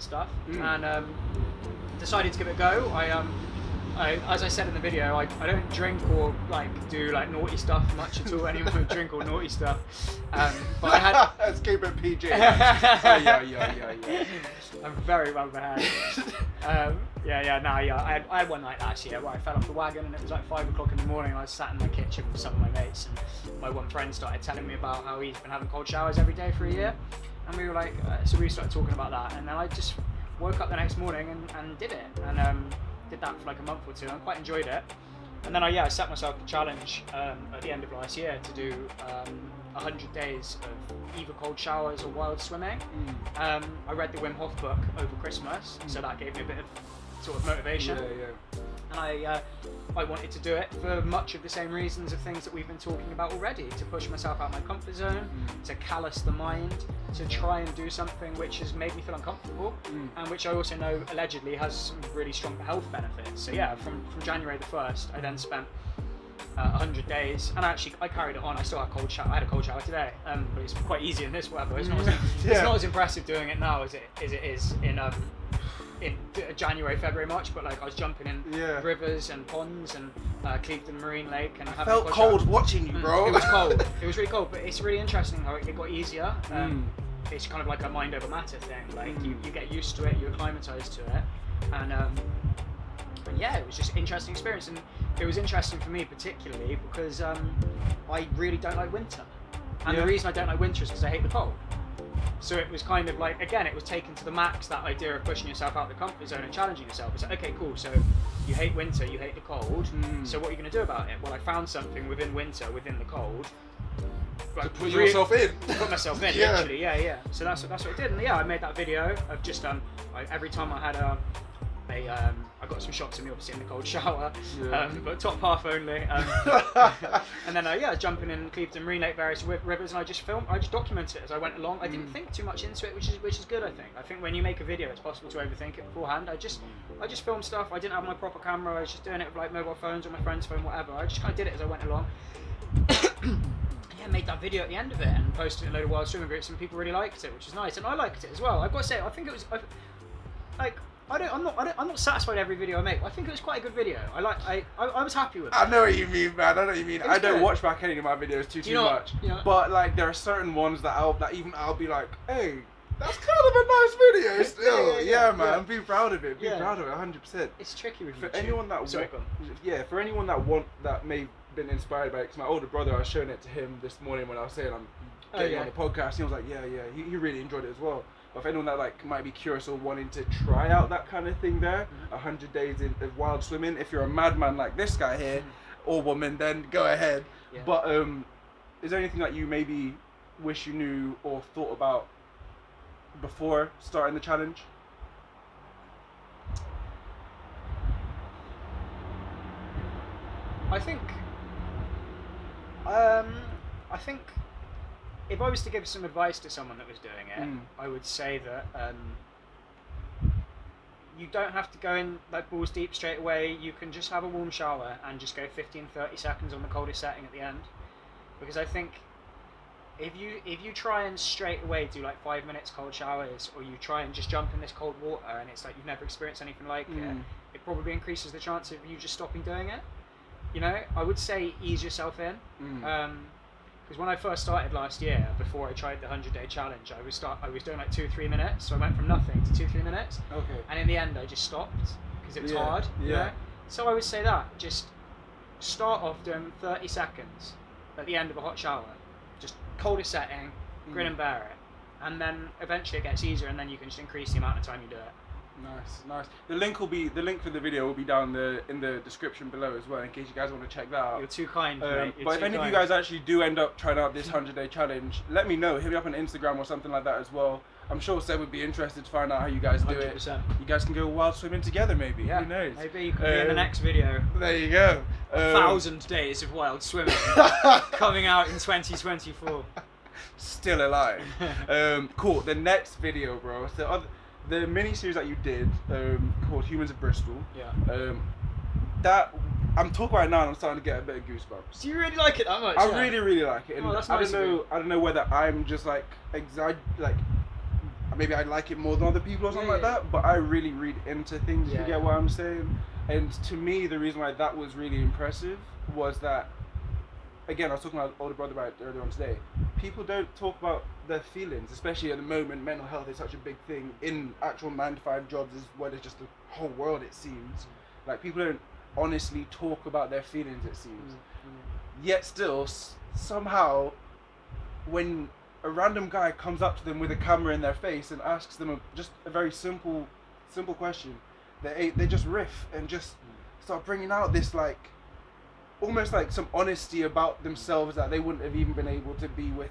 stuff, and decided to give it a go. As I said in the video, I don't drink or like do like naughty stuff much at all. Anyone would drink or naughty stuff. But I had. Let's keep it PG. Yeah. I'm very well behaved. I had one night last year where I fell off the wagon and it was like 5 o'clock in the morning and I was sat in my kitchen with some of my mates and my one friend started telling me about how he's been having cold showers every day for a year, and we were like, so we started talking about that, and then I just woke up the next morning and did it, and did that for like a month or two and quite enjoyed it. And then I set myself a challenge at the end of last year to do 100 days of either cold showers or wild swimming. I read the Wim Hof book over Christmas, so that gave me a bit of sort of motivation. And I wanted to do it for much of the same reasons of things that we've been talking about already, to push myself out of my comfort zone, to callous the mind, to try and do something which has made me feel uncomfortable, and which I also know allegedly has some really strong health benefits. So yeah, from January the 1st, I then spent 100 days, and I carried it on. I still had a cold shower. I had a cold shower today, but it's quite easy in this weather. It's not as impressive doing it now as it is in January, February, March, but like I was jumping in rivers and ponds and Clevedon Marine Lake, and I felt cold watching you, bro. It was cold. It was really cold, but it's really interesting how it got easier. It's kind of like a mind over matter thing. Like you get used to it, you acclimatise to it, and yeah, it was just an interesting experience, and it was interesting for me particularly because I really don't like winter, and the reason I don't like winter is because I hate the cold. So it was kind of like, again, it was taken to the max, that idea of pushing yourself out of the comfort zone and challenging yourself. It's like, okay, cool, so you hate winter, you hate the cold, so what are you going to do about it? Well, I found something within winter, within the cold. To put yourself in. To put myself in, literally, yeah. So that's what I did, and I made that video of just, every time I had I got some shots of me obviously in the cold shower, but top half only. And then jumping in Clevedon Marine Lake, various rivers, and I just documented it as I went along. I didn't think too much into it, which is good. I think when you make a video, it's possible to overthink it beforehand. I just filmed stuff. I didn't have my proper camera. I was just doing it with like mobile phones or my friend's phone, whatever. I just kind of did it as I went along. Made that video at the end of it and posted it in a load of wild swimming groups, and people really liked it, which is nice, and I liked it as well. I've got to say, I think it was I'm not satisfied with every video I make. I think it was quite a good video. I was happy with it. I know what you mean, man. I know what you mean. I don't watch back any of my videos too much. But like there are certain ones that I'll be like, hey, that's kind of a nice video still. Yeah, man. Be proud of it. Be proud of it 100%. It's tricky with for YouTube. anyone that for anyone that may have been inspired by it, because my older brother, I was showing it to him this morning when I was saying I'm getting on the podcast. He was like, he really enjoyed it as well. But for anyone that like might be curious or wanting to try out that kind of thing there, 100 days of wild swimming, if you're a madman like this guy here, or woman, then go ahead. Yeah. But is there anything that you maybe wish you knew or thought about before starting the challenge? I think if I was to give some advice to someone that was doing it, I would say that you don't have to go in like balls deep straight away. You can just have a warm shower and just go 15-30 seconds on the coldest setting at the end, because I think if you try and straight away do like 5 minutes cold showers, or you try and just jump in this cold water and it's like you've never experienced anything like it probably increases the chance of you just stopping doing it. I would say ease yourself in. Because when I first started last year, before I tried the 100-day challenge, I was doing like 2-3 minutes. So I went from nothing to 2-3 minutes. Okay. And in the end, I just stopped because it was hard. Yeah. So I would say that just start off doing 30 seconds at the end of a hot shower, just coldest setting, grin and bear it, and then eventually it gets easier, and then you can just increase the amount of time you do it. Nice. The link for the video will be down in the description below as well, in case you guys want to check that out. You're too kind, mate. But if any of you guys actually do end up trying out this 100-day challenge, let me know. Hit me up on Instagram or something like that as well. I'm sure Seb would be interested to find out how you guys do 100%. It. You guys can go wild swimming together, maybe. Yeah. Who knows? Maybe you could be in the next video. There you go. 1,000 days of wild swimming coming out in 2024. Still alive. Cool. The next video, bro. The mini series that you did, called Humans of Bristol. Yeah. That I'm talking right now, and I'm starting to get a bit of goosebumps. Do you really like it that much? I really like it. And that's nice. I don't know whether I'm just like maybe I like it more than other people or something like that, but I really read into things, if you get what I'm saying. And to me, the reason why that was really impressive was that, again, I was talking to my older brother about it earlier on today, people don't talk about their feelings, especially at the moment. Mental health is such a big thing in actual 9-to-5 jobs as well as just the whole world, it seems. Like, people don't honestly talk about their feelings, it seems. Yet still, somehow, when a random guy comes up to them with a camera in their face and asks them just a very simple question, they just riff and just start bringing out this, like, almost like some honesty about themselves that they wouldn't have even been able to be with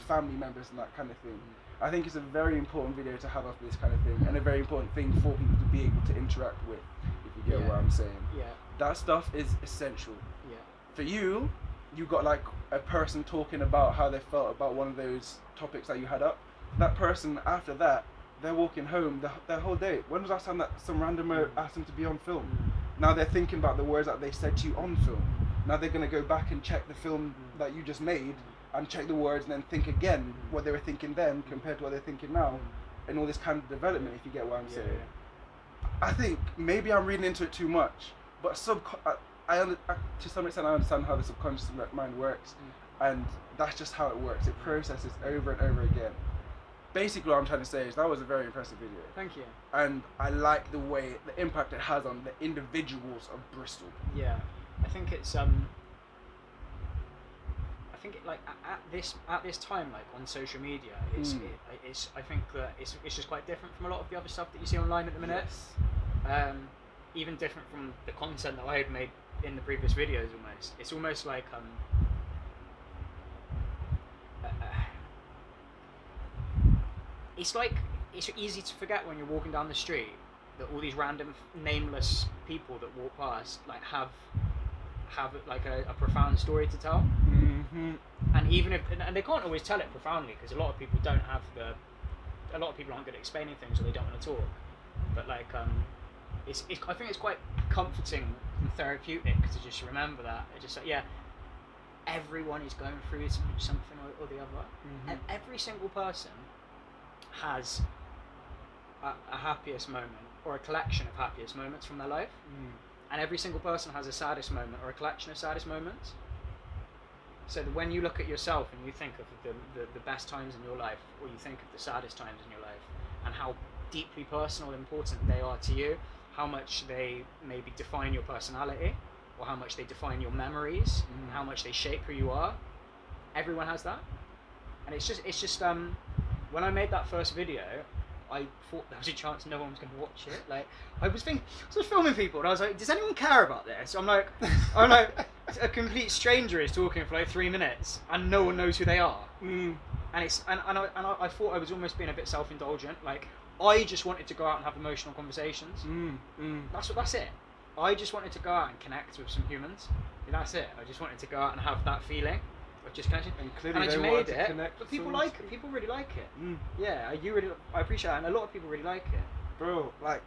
family members and that kind of thing. I think it's a very important video to have of this kind of thing, and a very important thing for people to be able to interact with, if you get what I'm saying. That stuff is essential. For you got like a person talking about how they felt about one of those topics that you had up. That person, after that, they're walking home their whole day. When was the last time that some randomer asked them to be on film? Now they're thinking about the words that they said to you on film. Now they're going to go back and check the film that you just made and check the words and then think again what they were thinking then compared to what they're thinking now, and all this kind of development, if you get what I'm saying. I think maybe I'm reading into it too much, but to some extent I understand how the subconscious mind works, and that's just how it works. It processes over and over again. Basically what I'm trying to say is that was a very impressive video. Thank you. And I like the impact it has on the individuals of Bristol. Yeah, I think it's like at this time, like on social media, I think that it's just quite different from a lot of the other stuff that you see online at the minute. Even different from the content that I had made in the previous videos. It's almost like it's easy to forget when you're walking down the street that all these random nameless people that walk past like have like a profound story to tell. And even if they can't always tell it profoundly, because a lot of people aren't good at explaining things, or they don't want to talk. But like I think it's quite comforting and therapeutic to just remember that. It's just like, everyone is going through something or the other. And every single person has a happiest moment or a collection of happiest moments from their life. And every single person has a saddest moment or a collection of saddest moments. So that when you look at yourself and you think of the best times in your life, or you think of the saddest times in your life, and how deeply personal and important they are to you, how much they maybe define your personality, or how much they define your memories, and how much they shape who you are, everyone has that. And it's just when I made that first video, I thought there was a chance no one was going to watch it. Like, I was filming people, and I was like, does anyone care about this? I'm like, a complete stranger is talking for like 3 minutes, and no one knows who they are. And I thought I was almost being a bit self-indulgent. Like, I just wanted to go out and have emotional conversations. That's it. I just wanted to go out and connect with some humans. That's it. I just wanted to go out and have that feeling of just connection. And clearly I just they made to it. connect. But people like it. People really like it. Yeah, I appreciate it, and a lot of people really like it. Bro, like,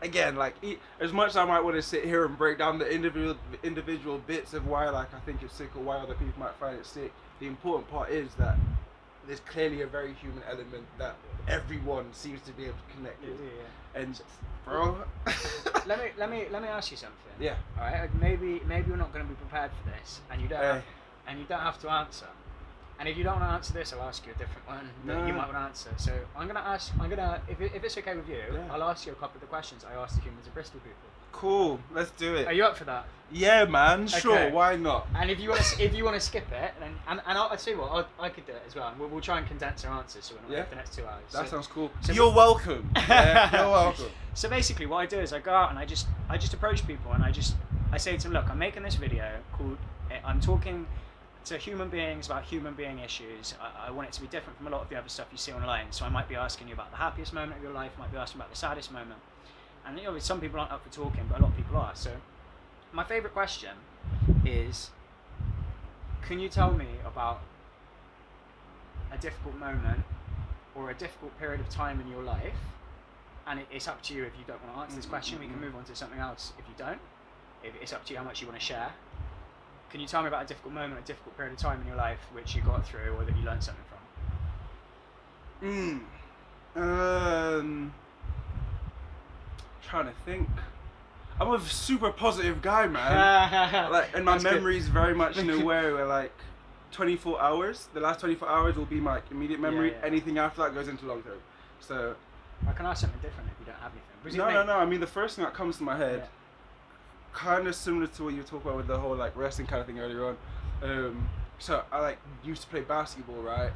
again, like, as much as I might want to sit here and break down the individual bits of why, like, I think it's sick or why other people might find it sick, the important part is that there's clearly a very human element that everyone seems to be able to connect with. And bro, let me ask you something. Yeah. All right. Maybe you're not going to be prepared for this, and you don't have to answer. And if you don't want to answer this, I'll ask you a different one that you might want to answer. So I'm gonna if it's okay with you, I'll ask you a couple of the questions I asked the humans of Bristol people. Cool, let's do it. Are you up for that? Yeah, man. Sure, Okay. why not? And if you want to skip it, and I'll tell you what, I could do it as well. And we'll try and condense our answers so we're not here for the next 2 hours. That sounds cool. So you're welcome. Yeah, you're welcome. So basically, what I do is I go out and I just approach people, and I say to them, look, I'm making this video called, I'm talking to human beings about human being issues. I want it to be different from a lot of the other stuff you see online. So I might be asking you about the happiest moment of your life, might be asking about the saddest moment. And you know, some people aren't up for talking, but a lot of people are. So my favourite question is, can you tell me about a difficult moment or a difficult period of time in your life? And it's up to you if you don't want to answer this question. We can move on to something else if you don't. It's up to you how much you want to share. Can you tell me about a difficult moment, a difficult period of time in your life which you got through or that you learned something from? Trying to think. I'm a super positive guy, man. Like, and my memory's very much where like 24 hours. The last 24 hours will be my immediate memory. Yeah. Anything after that goes into long term. So. I can ask something different if you don't have anything. No. I mean, the first thing that comes to my head, kind of similar to what you were talking about with the whole like wrestling kind of thing earlier on. So I like used to play basketball, right?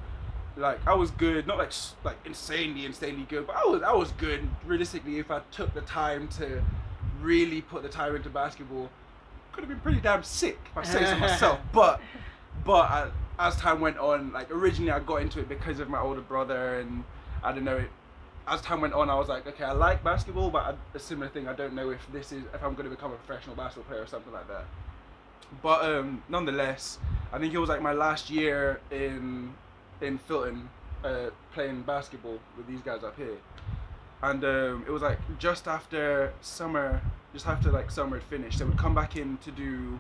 Like I was good, not like insanely good, but I was good. Realistically, if I took the time to really put the time into basketball, could have been pretty damn sick if I say so myself. But as time went on, like originally I got into it because of my older brother, and I don't know. As time went on, I was like, okay, I like basketball, but a similar thing, I don't know if I'm going to become a professional basketball player or something like that. But nonetheless, I think it was like my last year in Filton, playing basketball with these guys up here, and it was like just after summer had finished, they would come back in to do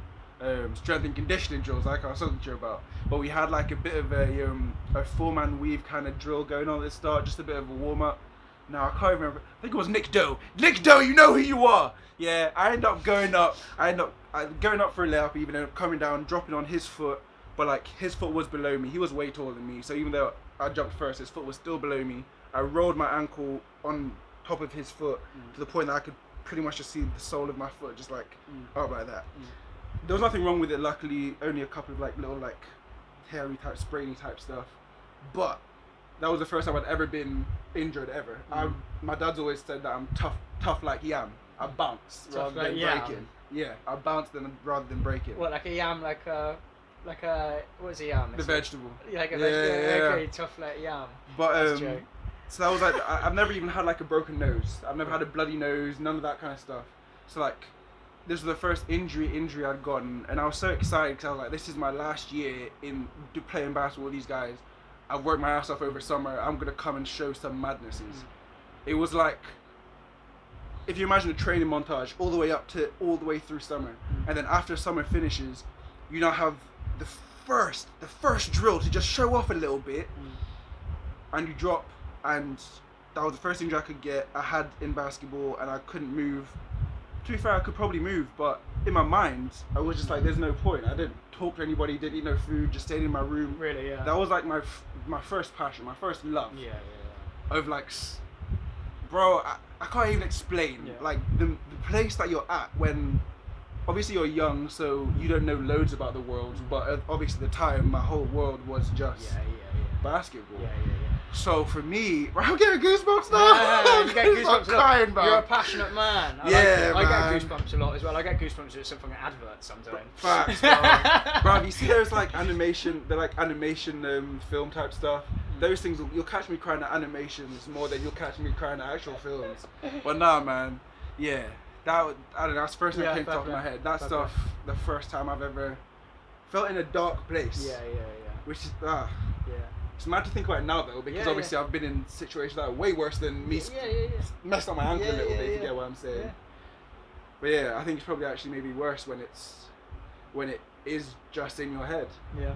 strength and conditioning drills, like I was talking to you about. But we had like a bit of a 4-man weave kind of drill going on at the start, just a bit of a warm up. No, I can't remember. I think it was Nick Doe. Nick Doe, you know who you are. Yeah, I end up going up for a layup, even though coming down, dropping on his foot, but like his foot was below me. He was way taller than me, so even though I jumped first, his foot was still below me. I rolled my ankle on top of his foot to the point that I could pretty much just see the sole of my foot just like up like that. There was nothing wrong with it, luckily. Only a couple of like little like hairy type, sprainy type stuff, but that was the first time I'd ever been injured ever. My dad's always said that I'm tough like yam. I bounce rather than breaking. Yeah, I bounce rather than breaking. What, like a yam, like a what's a yam? The vegetable. Yeah, like a vegetable. Yeah. Okay, tough like yam. But so that was like I've never even had like a broken nose. I've never had a bloody nose. None of that kind of stuff. So like, this was the first injury I'd gotten, and I was so excited because I was like, this is my last year in playing basketball with these guys. I've worked my ass off over summer. I'm gonna come and show some madnesses. It was like, if you imagine a training montage all the way through summer, and then after summer finishes, you now have the first drill to just show off a little bit, and you drop, and that was the first injury I could get. I had in basketball, and I couldn't move. To be fair, I could probably move, but in my mind, I was just like, there's no point. I didn't talk to anybody, didn't eat no food, just stayed in my room. Really, yeah. That was like my first passion, my first love. Yeah. Of like, bro, I can't even explain. Yeah. Like the place that you're at when, obviously you're young, so you don't know loads about the world. But obviously at the time, my whole world was just basketball. Yeah. So for me, I'm getting goosebumps now. You get goosebumps crying, bro. You're a passionate man. I man. I get goosebumps a lot as well. I get goosebumps with something like adverts sometimes. Facts, bro. You see those like animation, film type stuff. Those things, you'll catch me crying at animations more than you'll catch me crying at actual films. But nah, man. Yeah, I don't know. That's the first thing that came top of my head. That stuff, the first time I've ever felt in a dark place. Yeah. Which is Yeah. It's mad to think about it now though, because obviously I've been in situations that are way worse than me. Messed up my ankle a little bit, if you get what I'm saying. Yeah. But yeah, I think it's probably actually maybe worse when it is just in your head. Yeah,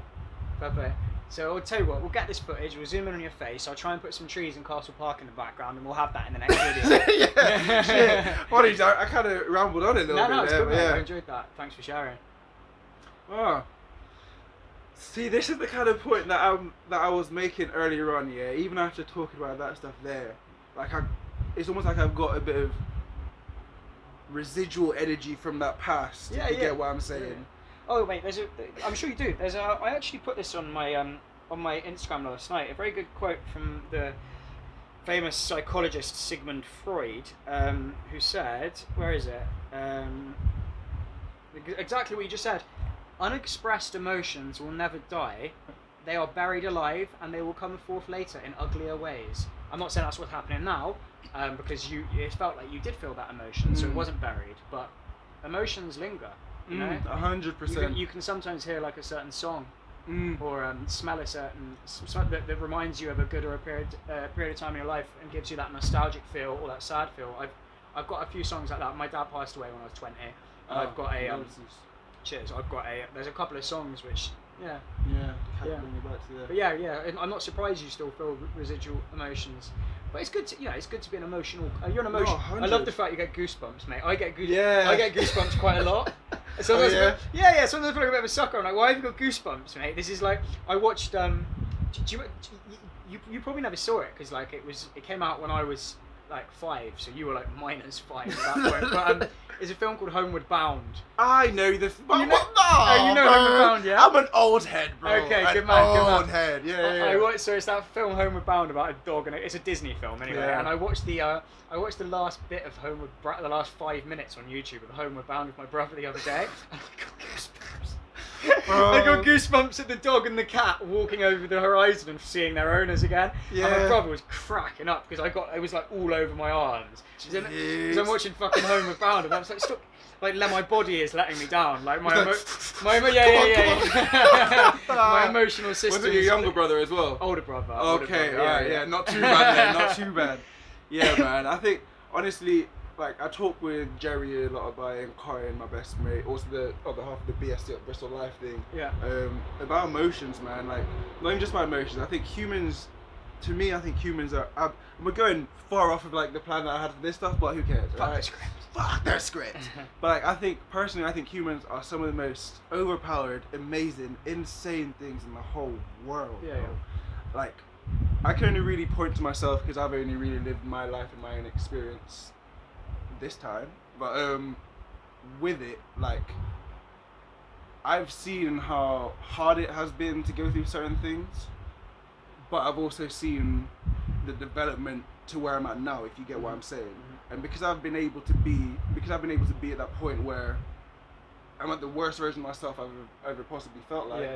perfect. So I'll tell you what, we'll get this footage, we'll zoom in on your face, I'll try and put some trees in Castle Park in the background, and we'll have that in the next video. Apologies, I kind of rambled on it a little bit. No, it's good, man. I enjoyed that. Thanks for sharing. Oh. See, this is the kind of point that I was making earlier on, yeah. Even after talking about that stuff there, like it's almost like I've got a bit of residual energy from that past. If you get what I'm saying. Yeah. Oh wait, I'm sure you do. I actually put this on my Instagram last night. A very good quote from the famous psychologist Sigmund Freud, who said, where is it? Exactly what you just said. Unexpressed emotions will never die. They are buried alive, and they will come forth later in uglier ways. I'm not saying that's what's happening now, because it felt like you did feel that emotion, so it wasn't buried. But emotions linger. You know, 100%. You can sometimes hear like a certain song, or smell a certain that reminds you of a good or a period of time in your life and gives you that nostalgic feel or that sad feel. I've got a few songs like that. My dad passed away when I was 20, and I've got a. Cheers. There's a couple of songs which Yeah. Yeah. Yeah. Bring it back to there. But yeah, I'm not surprised you still feel residual emotions. But it's good to, it's good to be an emotional. You're an emotion. I love the fact you get goosebumps, mate. I get goosebumps quite a lot. Sometimes sometimes I feel like a bit of a sucker. I'm like, why have you got goosebumps, mate? This is like, I watched. You probably never saw it because like it came out when I was like 5, so you were like -5 at that point. But there's a film called Homeward Bound. I know the. You know Homeward Bound, yeah. I'm an old head, bro. Okay, good man. Old head, yeah. So it's that film Homeward Bound about a dog, and it's a Disney film anyway. Yeah. And I watched the last bit of the last 5 minutes on YouTube of Homeward Bound with my brother the other day. And I got goosebumps. I got goosebumps at the dog and the cat walking over the horizon and seeing their owners again. Yeah. And my brother was cracking up because it was like all over my arms. Because I'm watching fucking Homeward Bound, and I was like, stop. Like, my body is letting me down. Like, my emotional system. Was it your younger brother as well? Older brother. Okay, alright, yeah, not too bad then, not too bad. Yeah, man, I think, honestly, like, I talk with Jerry a lot about it, and Karen, my best mate, also the other half of the BSC at Bristol Life thing. Yeah. About emotions, man, like, not even just about emotions, I think humans are, we're going far off of, like, the plan that I had for this stuff, but who cares, right? Fuck their script. But like, personally, I think humans are some of the most overpowered, amazing, insane things in the whole world. Yeah. Like, I can only really point to myself because I've only really lived my life and my own experience this time. But with it, like, I've seen how hard it has been to go through certain things, but I've also seen the development to where I'm at now, if you get what I'm saying. And because I've been able to be at that point where I'm at the worst version of myself I've ever possibly felt like,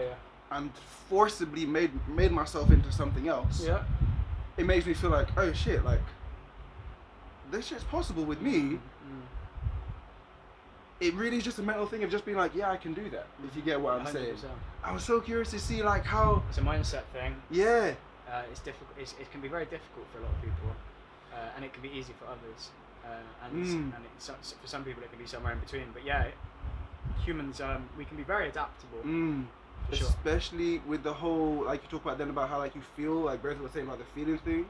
and forcibly made myself into something else. Yeah. It makes me feel like, oh shit, like, this shit's possible with me. It really is just a mental thing of just being like, yeah, I can do that, if you get what I'm 100%. Saying. I was so curious to see like how... It's a mindset thing. Yeah. It's difficult. It can be very difficult for a lot of people, and it can be easy for others. For some people it can be somewhere in between. But yeah, humans, we can be very adaptable. Especially with the whole, like you talk about then about how like you feel, like both were saying about the feeling thing.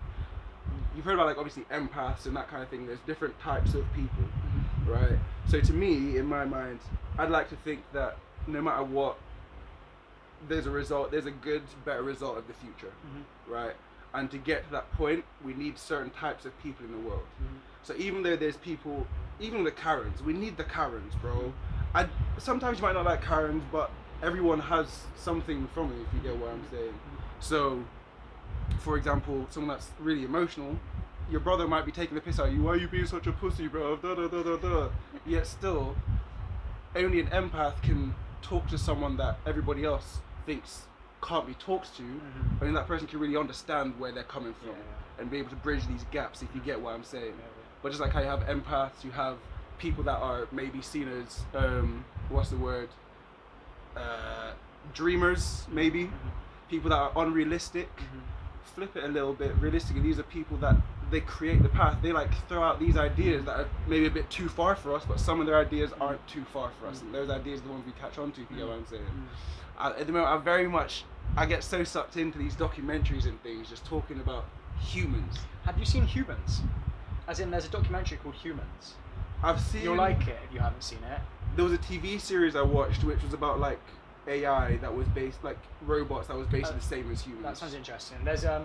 You've heard about like obviously empaths and that kind of thing. There's different types of people, right? So to me, in my mind, I'd like to think that no matter what, there's a good, better result of the future, right? And to get to that point, we need certain types of people in the world. So even though there's people, even the Karens, we need the Karens, bro. Sometimes you might not like Karens, but everyone has something from it, if you get what I'm saying. So, for example, someone that's really emotional, your brother might be taking the piss out of you. Why are you being such a pussy, bro? Da da da da da. Yet still, only an empath can talk to someone that everybody else thinks can't be talked to, only that person can really understand where they're coming from and be able to bridge these gaps, if you get what I'm saying. But just like how you have empaths, you have people that are maybe seen as dreamers, maybe people that are unrealistic. Flip it a little bit. Realistically, these are people that they create the path. They like throw out these ideas that are maybe a bit too far for us, but some of their ideas aren't too far for us, and those ideas are the ones we catch on to, if you get what I'm saying. At the moment, I get so sucked into these documentaries and things, just talking about humans. Have you seen Humans? As in, there's a documentary called Humans. I've seen... You'll like it if you haven't seen it. There was a TV series I watched which was about like AI that was based, like robots that was basically the same as humans. That sounds interesting. There's a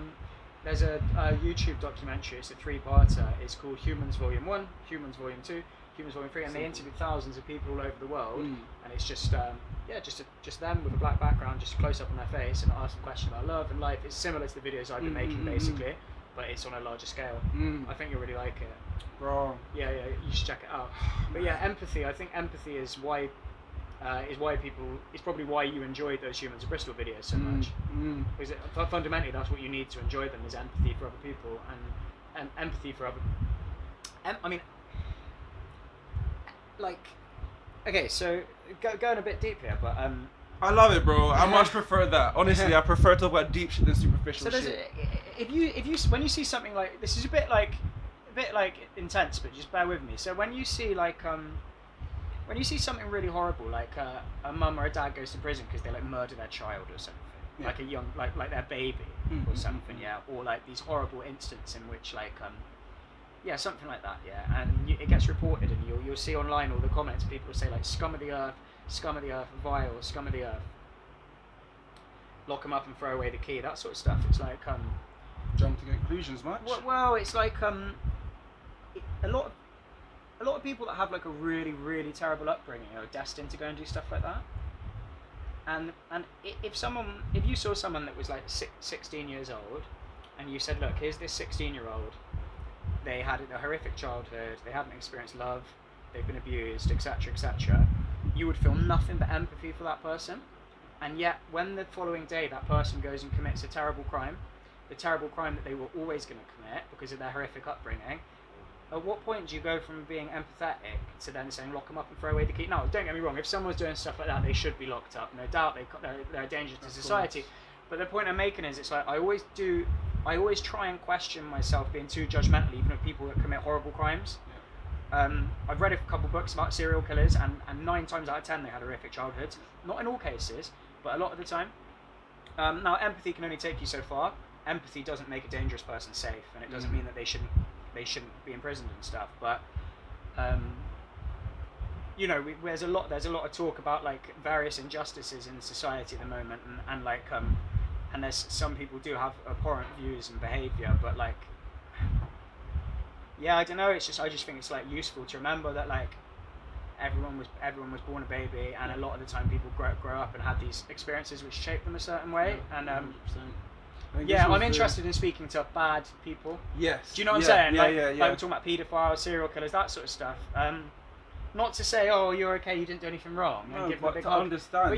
YouTube documentary, it's a 3-parter. It's called Humans Volume 1, Humans Volume 2, Humans Volume 3, and they interviewed thousands of people all over the world, and it's just just them with a black background, just close up on their face, and ask them questions about love and life. It's similar to the videos I've been making, basically, but it's on a larger scale. I think you'll really like it. Bro. Yeah, you should check it out. But yeah, empathy. I think empathy is why people. It's probably why you enjoyed those Humans of Bristol videos so much. Because fundamentally, that's what you need to enjoy them, is empathy for other people and empathy for other. I mean, like, okay, so going a bit deep here, but I love it, bro. I much prefer that. Honestly, I prefer to talk about deep shit than superficial shit. If you when you see something like this, is a bit like intense, but just bear with me. So when you see when you see something really horrible, like a mum or a dad goes to prison because they like murder their child or something, like a young, like their baby or something, or like these horrible incidents in which like something like that, and it gets reported, and you'll see online all the comments. People say like scum of the earth, vile, scum of the earth, lock them up and throw away the key, that sort of stuff. It's like jump to conclusions much. Well, it's like a lot of people that have like a really, really terrible upbringing are destined to go and do stuff like that. And if you saw someone that was like 16 years old, and you said, look, here's this 16-year-old, they had a horrific childhood, they haven't experienced love, they've been abused, etc., etc., you would feel nothing but empathy for that person. And yet, when the following day that person goes and commits a terrible crime, the terrible crime that they were always going to commit because of their horrific upbringing, at what point do you go from being empathetic to then saying lock them up and throw away the key? No, don't get me wrong, if someone's doing stuff like that, they should be locked up, no doubt. They're a danger to society. But the point I'm making is, it's like I always try and question myself being too judgmental, even of people that commit horrible crimes. I've read a couple books about serial killers, and 9 times out of 10 they had horrific childhoods. Not in all cases, but a lot of the time. Now, empathy can only take you so far. Empathy doesn't make a dangerous person safe, and it doesn't mean that they shouldn't be imprisoned and stuff. But there's a lot of talk about like various injustices in society at the moment, and like and there's some people do have abhorrent views and behaviour, but like I don't know, I just think it's like useful to remember that like everyone was born a baby, and a lot of the time people grow up and have these experiences which shape them a certain way. And I'm interested in speaking to bad people. Yes. Do you know what I'm saying? Like we're talking about paedophiles, serial killers, that sort of stuff. Not to say, oh, you're okay, you didn't do anything wrong. No, and give but them a big to hug. understand.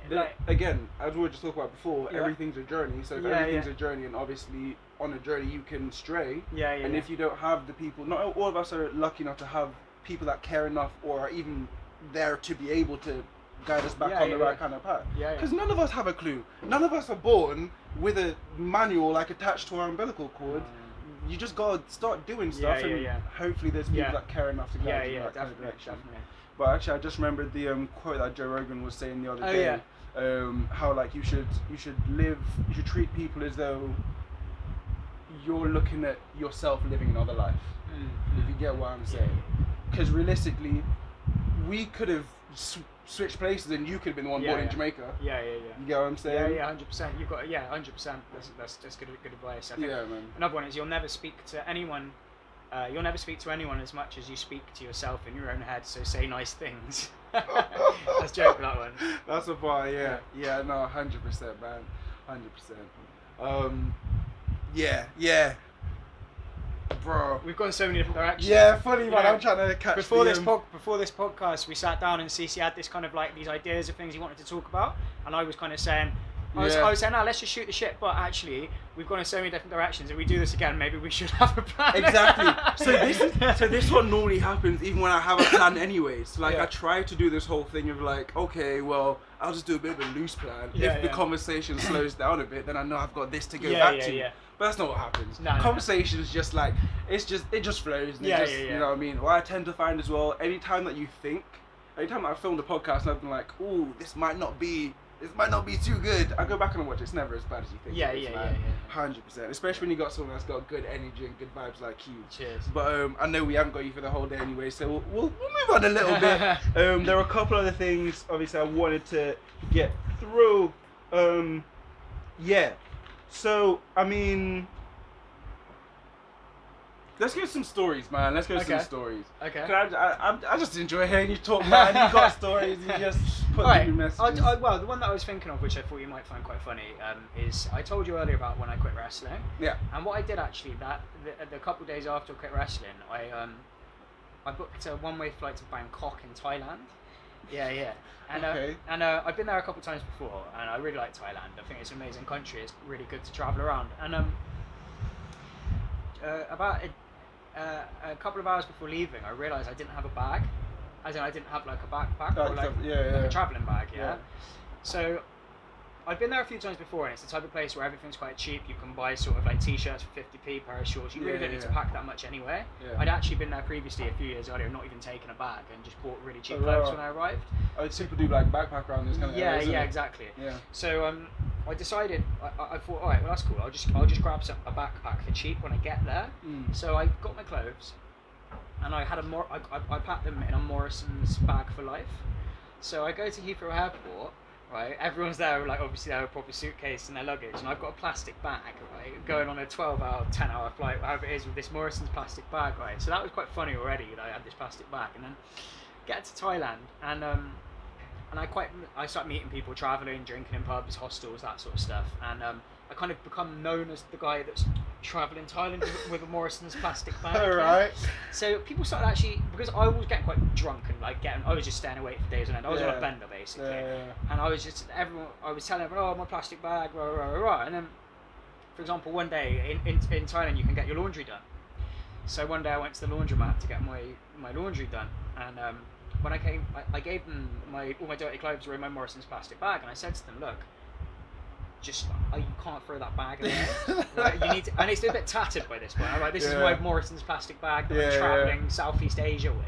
But like, again, as we were just talking about before, everything's a journey. So if everything's a journey, and obviously on a journey you can stray. And if you don't have the people, not all of us are lucky enough to have people that care enough or are even there to be able to guide us back on the right kind of path. Because none of us have a clue. None of us are born with a manual like attached to our umbilical cord. You just gotta start doing stuff, and hopefully there's people that care enough to guide you in that kind of direction. But actually, I just remembered the quote that Joe Rogan was saying the other day. How like you should treat people as though you're looking at yourself living another life. If you get what I'm saying. Because realistically, we could have switched places, and you could have been the one born in Jamaica. You get what I'm saying? 100%. You've got 100%. That's good advice. I think man. Another one is you'll never speak to anyone. You'll never speak to anyone as much as you speak to yourself in your own head. So say nice things. That's a joke, that one. That's a bar. Yeah. No, 100%, man. 100%. Yeah. Bro, we've gone so many different directions. Yeah, funny man. I'm trying to catch. Before this podcast, we sat down and Cece had this kind of like these ideas of things he wanted to talk about, and I was kind of saying, I was saying, no, let's just shoot the shit. But actually, we've gone in so many different directions. If we do this again, maybe we should have a plan. Exactly. So this one normally happens even when I have a plan, anyways. Like I try to do this whole thing of like, okay, well, I'll just do a bit of a loose plan. If the conversation slows down a bit, then I know I've got this to go back to. But that's not what happens. Conversation is just like it just flows. And you know what I mean? What I tend to find as well, anytime that I filmed a podcast and I've been like, ooh, this might not be too good, I go back and watch it. It's never as bad as you think. 100%. Especially when you got someone that's got good energy and good vibes like you. Cheers. But I know we haven't got you for the whole day anyway, so we'll move on a little bit. There are a couple other things, obviously, I wanted to get through. So, I mean, let's get some stories, man. Let's get some stories. Okay. I just enjoy hearing you talk, man. You got stories. You just put them in messages. Well, the one that I was thinking of, which I thought you might find quite funny, is I told you earlier about when I quit wrestling. Yeah. And what I did actually, the couple of days after I quit wrestling, I booked a one-way flight to Bangkok in Thailand. And I've been there a couple of times before, and I really like Thailand. I think it's an amazing country. It's really good to travel around. And about a couple of hours before leaving, I realised I didn't have a bag. As in, I didn't have like a backpack or like a travelling bag. So I've been there a few times before, and it's the type of place where everything's quite cheap. You can buy sort of like t-shirts for 50p, pair of shorts. You really don't need to pack that much anyway. Yeah. I'd actually been there previously a few years earlier, not even taken a bag, and just bought really cheap clothes when I arrived. I people do like backpack around this kind of area, yeah, exactly. Yeah. So I decided, I thought, all right, well that's cool. I'll just grab a backpack for cheap when I get there. So I got my clothes, and I had I packed them in a Morrison's bag for life. So I go to Heathrow Airport. Right, everyone's there, like obviously they have a proper suitcase and their luggage, and I've got a plastic bag, right, going on a 12-hour, 10-hour flight, whatever it is, with this Morrison's plastic bag, right. So that was quite funny already that I had this plastic bag, and then get to Thailand, and I start meeting people, traveling, drinking in pubs, hostels, that sort of stuff, and I kind of become known as the guy that's traveling Thailand with a Morrison's plastic bag. Alright. So people started actually, because I was getting quite drunk and like I was just staying awake for days on end. I was on a bender basically, and I was just I was telling everyone, oh, my plastic bag, rah, rah, rah, rah. And then, for example, one day in Thailand you can get your laundry done. So one day I went to the laundromat to get my laundry done, and when I came, I gave them all my dirty clothes were in my Morrison's plastic bag, and I said to them, look, just you can't throw that bag in there. Right? You need to, and it's a bit tattered by this point. I'm like, this is my Morrison's plastic bag that I'm travelling Southeast Asia with.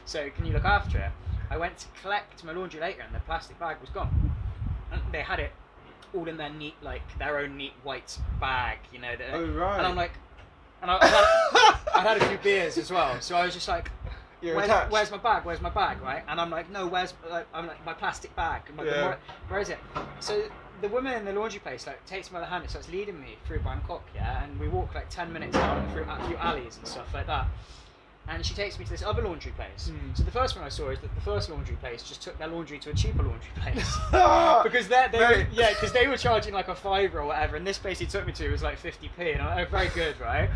So can you look after it? I went to collect my laundry later, and the plastic bag was gone. And they had it all in their neat, like their own neat white bag, you know. And I'm like, and I'd had a few beers as well, so I was just like, where's my bag? Where's my bag? Right? And I'm like, no, I'm like, my plastic bag. I'm like, where is it? So the woman in the laundry place like takes me by the hand and starts leading me through Bangkok, and we walk like 10 minutes down through a few alleys and stuff like that. And she takes me to this other laundry place. So the first thing I saw is that the first laundry place just took their laundry to a cheaper laundry place because they were charging like a £5 or whatever, and this place he took me to was like 50p, and I'm like, oh, very good, right?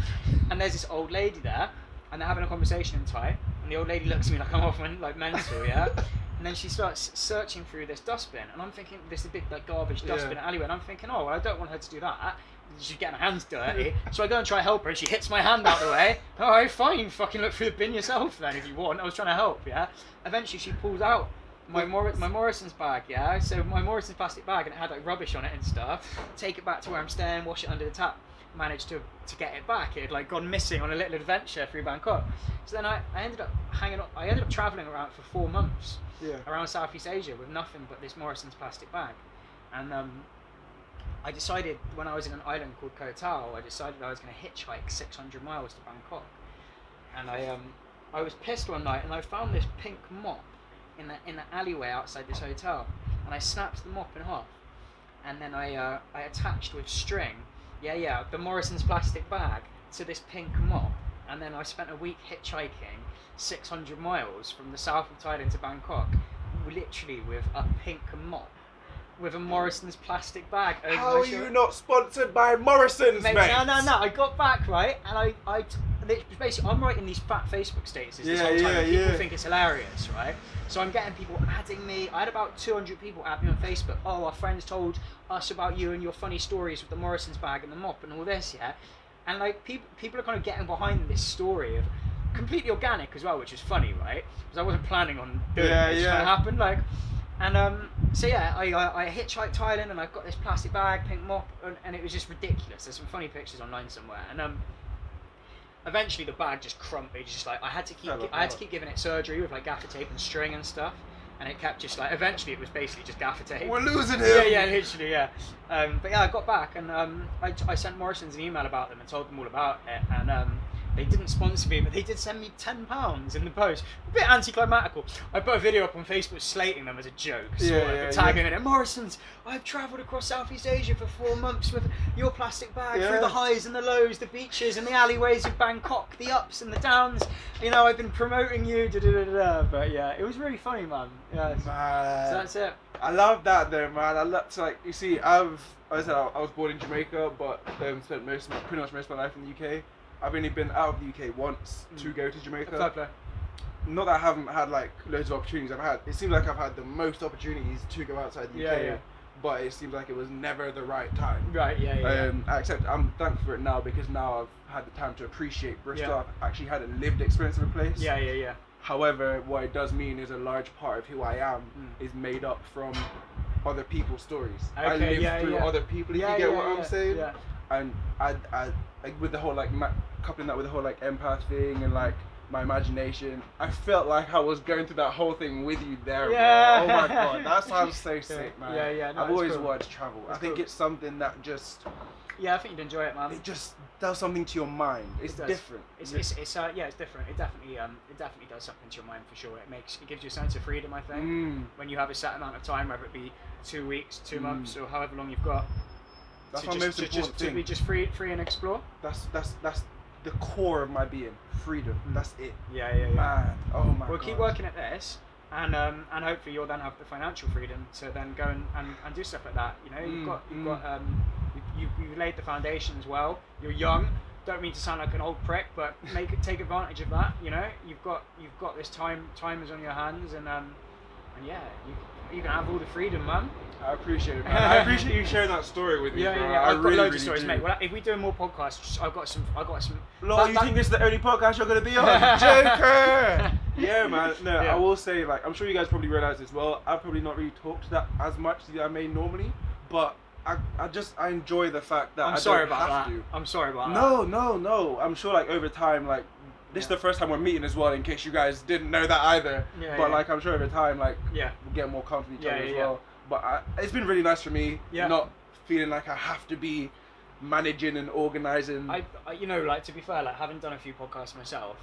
And there's this old lady there, and they're having a conversation in Thai, and the old lady looks at me like I'm often like mental, And then she starts searching through this dustbin, and I'm thinking, this is a big like garbage dustbin alleyway, and I'm thinking, oh, well, I don't want her to do that. She's getting her hands dirty. So I go and try to help her, and she hits my hand out of the way. All right, fine, fucking look through the bin yourself then if you want. I was trying to help, Eventually she pulls out my Morrison's bag, So my Morrison's plastic bag, and it had like rubbish on it and stuff. Take it back to where I'm staying, wash it under the tap. Managed to get it back. It had like gone missing on a little adventure through Bangkok. So then I ended up travelling around for 4 months. Around Southeast Asia with nothing but this Morrison's plastic bag, and I decided when I was in an island called Koh Tao, I decided I was going to hitchhike 600 miles to Bangkok, and I was pissed one night and I found this pink mop in the alleyway outside this hotel, and I snapped the mop in half, and then I attached with string, the Morrison's plastic bag to this pink mop, and then I spent a week hitchhiking 600 miles from the south of Thailand to Bangkok, literally with a pink mop, with a Morrison's plastic bag over How my are you not sponsored by Morrison's, mate? No. I got back, right, and basically I'm writing these fat Facebook statuses this whole time, and people think it's hilarious, right? So I'm getting people adding me. I had about 200 people add me on Facebook. Oh, our friends told us about you and your funny stories with the Morrison's bag and the mop and all this, and like people are kind of getting behind this story of completely organic as well, which is funny, right? Because I wasn't planning on doing it. It just kind of happened, like, and I hitchhiked Thailand, and I've got this plastic bag, pink mop, and it was just ridiculous. There's some funny pictures online somewhere, and eventually the bag just crumpled. Just like I had to keep giving it surgery with like gaffer tape and string and stuff, and it kept just like eventually it was basically just gaffer tape. We're losing him. Literally. But I got back, and I sent Morrison's an email about them and told them all about it, and they didn't sponsor me, but they did send me £10 in the post. A bit anticlimactical. I put a video up on Facebook slating them as a joke, tagging it. Morrison's, I've travelled across Southeast Asia for 4 months with your plastic bag through the highs and the lows, the beaches and the alleyways of Bangkok, the ups and the downs. I've been promoting you, But it was really funny, man. Man. So that's it. I love that though, man. I love to, like, you see, I was born in Jamaica, but spent pretty much most of my life in the UK. I've only been out of the UK once to go to Jamaica. Not that I haven't had like loads of opportunities. It seems like I've had the most opportunities to go outside the UK, but it seems like it was never the right time. Right, Except I'm thankful for it now, because now I've had the time to appreciate Bristol. I've actually had a lived experience of a place. Yeah. However, what it does mean is a large part of who I am is made up from other people's stories. Okay, I live through other people. If you get what I'm saying. Yeah. And I like with the whole like coupling that with the whole like empath thing and like my imagination, I felt like I was going through that whole thing with you there, Yeah. bro. Oh my god, that sounds so sick, man. Yeah. No, I've always cool. wanted to travel. That's I think cool. it's something that just Yeah, I think you'd enjoy it, man. it just does something to your mind. It's different. It's different. It definitely does something to your mind for sure. It gives you a sense of freedom, I think. When you have a set amount of time, whether it be 2 weeks, 2 months, or however long you've got. That's my most important thing. To be just free and explore. That's the core of my being. Freedom. That's it. Yeah. Man, oh my god. We'll keep working at this, and hopefully you'll then have the financial freedom to then go and do stuff like that. You know, you've laid the foundations well. You're young. Don't mean to sound like an old prick, but take advantage of that. You know, you've got this time is on your hands, and yeah, you can have all the freedom, man. I appreciate it, man. I appreciate you sharing that story with me, bro. I've got really, loads of stories, do. mate. Well, if we do more podcasts, I've got some. Lol, you think this is the only podcast you're gonna be on? Joker! Yeah, man. No, I will say, like, I'm sure you guys probably realize as well. I've probably not really talked that as much as I may normally, but I enjoy the fact that I'm sorry about that. I'm sorry about that. No. I'm sure, like, over time, like, this is the first time we're meeting as well, in case you guys didn't know that either. Like, I'm sure over time, like, we'll get more comfortable with each other as well. But it's been really nice for me, not feeling like I have to be managing and organising. I you know, like, to be fair, like, having done a few podcasts myself,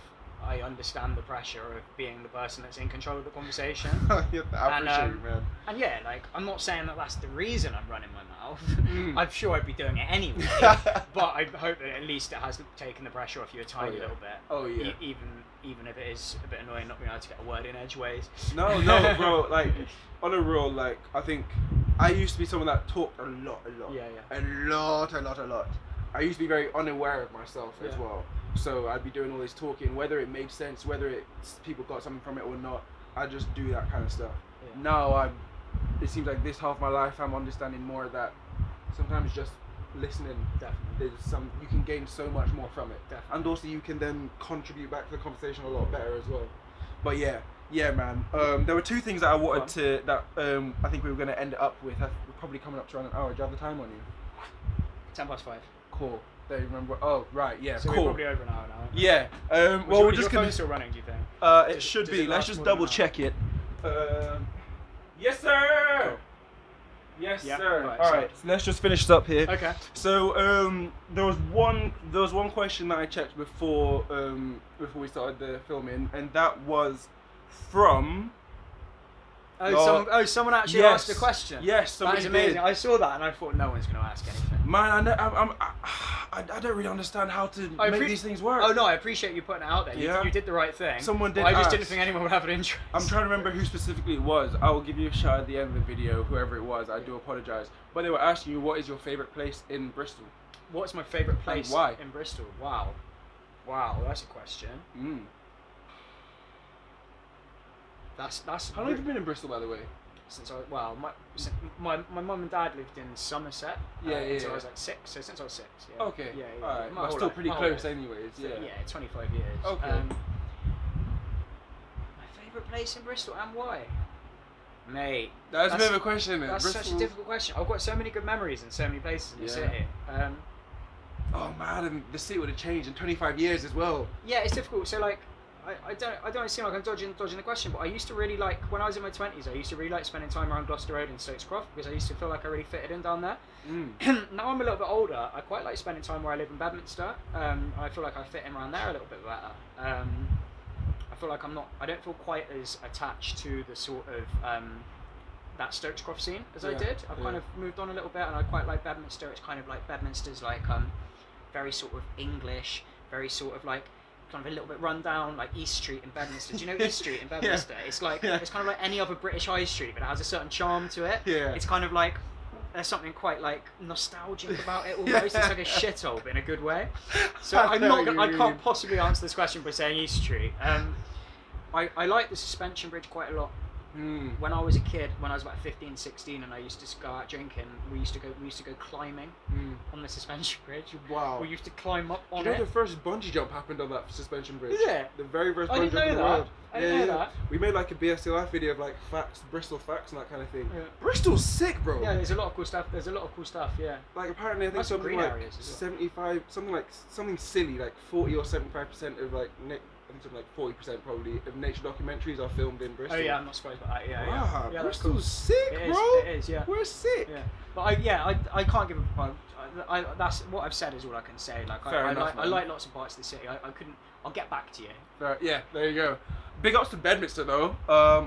I understand the pressure of being the person that's in control of the conversation. I appreciate it, man. And yeah, like, I'm not saying that that's the reason I'm running my mouth. I'm sure I'd be doing it anyway. But I hope that at least it has taken the pressure off you a tiny little bit. Oh yeah. Even if it is a bit annoying not being able to get a word in edgeways. No, bro. Like, on a real, like, I think I used to be someone that talked a lot. Yeah. A lot. I used to be very unaware of myself as well. So I'd be doing all this talking, whether it made sense, whether people got something from it or not. I just do that kind of stuff. Yeah. Now it seems like this half of my life I'm understanding more of that. Sometimes just listening, you can gain so much more from it. Definitely. And also you can then contribute back to the conversation a lot better as well. But yeah, man. There were two things that I wanted I think we were going to end it up with. We're probably coming up to around an hour. Do you have the time on you? 5:10. Cool. Don't remember. Oh, right. Yeah. So cool. we're probably over an hour now. Yeah. Well, we're just still running. Do you think? It should be. Let's just double check it. Yes, sir. Cool. Yes, sir. All right. So let's just finish this up here. Okay. So there was one question that I checked before we started the filming, and that was from. Someone actually asked a question. Yes, that is amazing. I saw that and I thought no one's going to ask anything. Man, I don't really understand how to make these things work. Oh no, I appreciate you putting it out there. You did the right thing. Someone did. I just didn't think anyone would have an interest. I'm trying to remember who specifically it was. I will give you a shout at the end of the video, whoever it was. I do apologise. But they were asking you, what is your favourite place in Bristol? What's my favourite place and why? in Bristol? Wow, that's a question. That's. How long have you been in Bristol, by the way? Since my mum and dad lived in Somerset. Until I was like 6. So since I was 6. Yeah. Okay. Yeah. Alright. But still pretty close, anyways. So, 25 years. Okay. My favourite place in Bristol and why? Mate. That's a bit of a question. That's Bristol. such a difficult question. I've got so many good memories in so many places in the city. Oh man, and the city would have changed in 25 years as well. Yeah, it's difficult. So like. I don't seem like I'm dodging the question, but I used to really like, when I was in my 20s, I used to really like spending time around Gloucester Road and Stokes Croft because I used to feel like I really fitted in down there. Now I'm a little bit older, I quite like spending time where I live in Bedminster. I feel like I fit in around there a little bit better. I feel like I don't feel quite as attached to the sort of that Stokes Croft scene as I did. I've kind of moved on a little bit and I quite like Bedminster. It's kind of like Bedminster's like very sort of English, very sort of like kind of a little bit run down, like East Street in Bedminster. Do you know East Street in Bedminster? It's like it's kind of like any other British high street, but it has a certain charm to it. It's kind of like there's something quite like nostalgic about it almost. It's like a shithole, but in a good way. So I can't possibly answer this question by saying East Street. I like the Suspension Bridge quite a lot. When I was a kid, when I was about 15, 16, and I used to go out drinking, we used to go climbing on the suspension bridge. Wow. We used to climb up on Do you know it. the first bungee jump happened on that suspension bridge? Is it? The very first I bungee didn't jump know in the that. world. I didn't know that. We made like a BSLI video of like facts, Bristol facts and that kind of thing. Yeah. Bristol's sick, bro. Yeah, there's a lot of cool stuff. Yeah. Like apparently I think That's some something green like areas as well. 75, something silly, like 40 or 75% of like, I think something like 40% probably of nature documentaries are filmed in Bristol. Oh yeah, I'm not surprised about that. Yeah, Wow, yeah. Bristol's Cool. sick, It is, bro. it is, yeah. We're sick. Yeah, but I can't give a. That's what I've said is all I can say. Like I like lots of parts of the city. I couldn't. I'll get back to you. Yeah, there you go. Big ups to Bedminster though.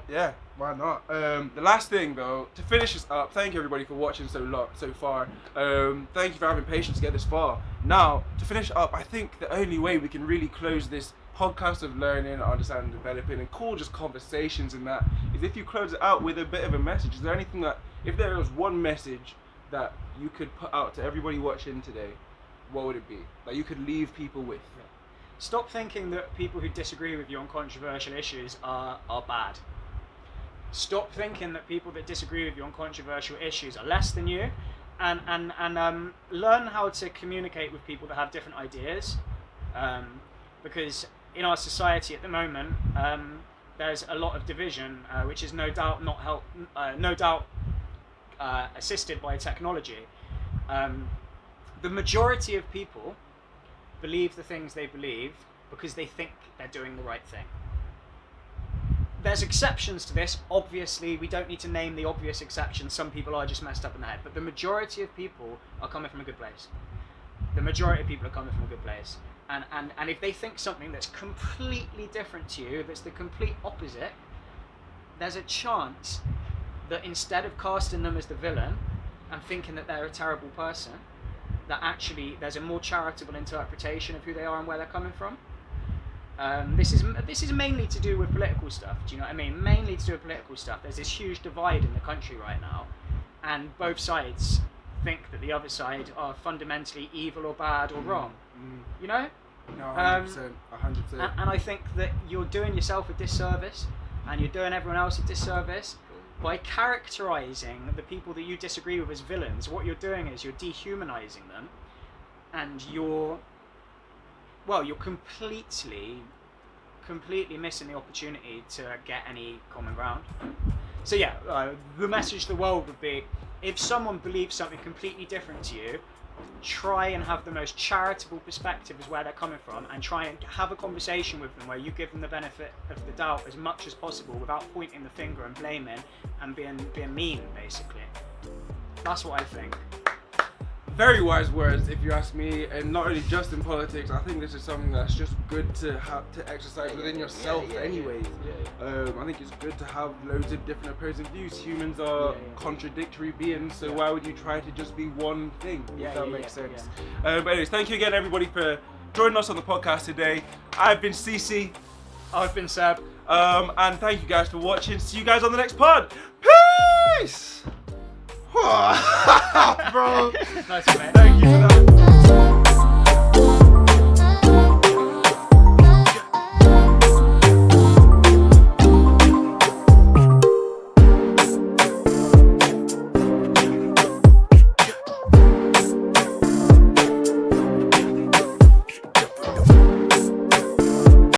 Yeah, why not? The last thing though, to finish this up, thank you everybody for watching so far. Thank you for having patience to get this far. Now, to finish up, I think the only way we can really close this podcast of learning, understanding, developing, and cool just conversations and that is if you close it out with a bit of a message. Is there anything that, if there was one message that you could put out to everybody watching today, what would it be? That you could leave people with? Stop thinking that people who disagree with you on controversial issues are bad. Stop thinking that people that disagree with you on controversial issues are less than you, and learn how to communicate with people that have different ideas, because in our society at the moment, there's a lot of division, which is no doubt assisted by technology. The majority of people believe the things they believe because they think they're doing the right thing. There's exceptions to this. Obviously, we don't need to name the obvious exceptions. Some people are just messed up in the head, but the majority of people are coming from a good place. The majority of people are coming from a good place. And if they think something that's completely different to you, that's the complete opposite, there's a chance that instead of casting them as the villain and thinking that they're a terrible person, that actually there's a more charitable interpretation of who they are and where they're coming from. This is mainly to do with political stuff. Do you know what I mean? Mainly to do with political stuff. There's this huge divide in the country right now, and both sides think that the other side are fundamentally evil or bad or wrong. You know? No, 100%. 100%. And I think that you're doing yourself a disservice, and you're doing everyone else a disservice by characterizing the people that you disagree with as villains. What you're doing is you're dehumanizing them, and you're completely missing the opportunity to get any common ground. So yeah, the message to the world would be, if someone believes something completely different to you, try and have the most charitable perspective as where they're coming from, and try and have a conversation with them where you give them the benefit of the doubt as much as possible without pointing the finger and blaming and being mean, basically. That's what I think. Very wise words, if you ask me, and not only just in politics. I think this is something that's just good to have to exercise within yourself, anyways. I think it's good to have loads of different opposing views. Humans are contradictory beings, so why would you try to just be one thing? If that makes sense. But anyways, thank you again, everybody, for joining us on the podcast today. I've been Cece. I've been Seb. And thank you guys for watching. See you guys on the next pod. Peace. Bro. Nice, mate. Thank you for that.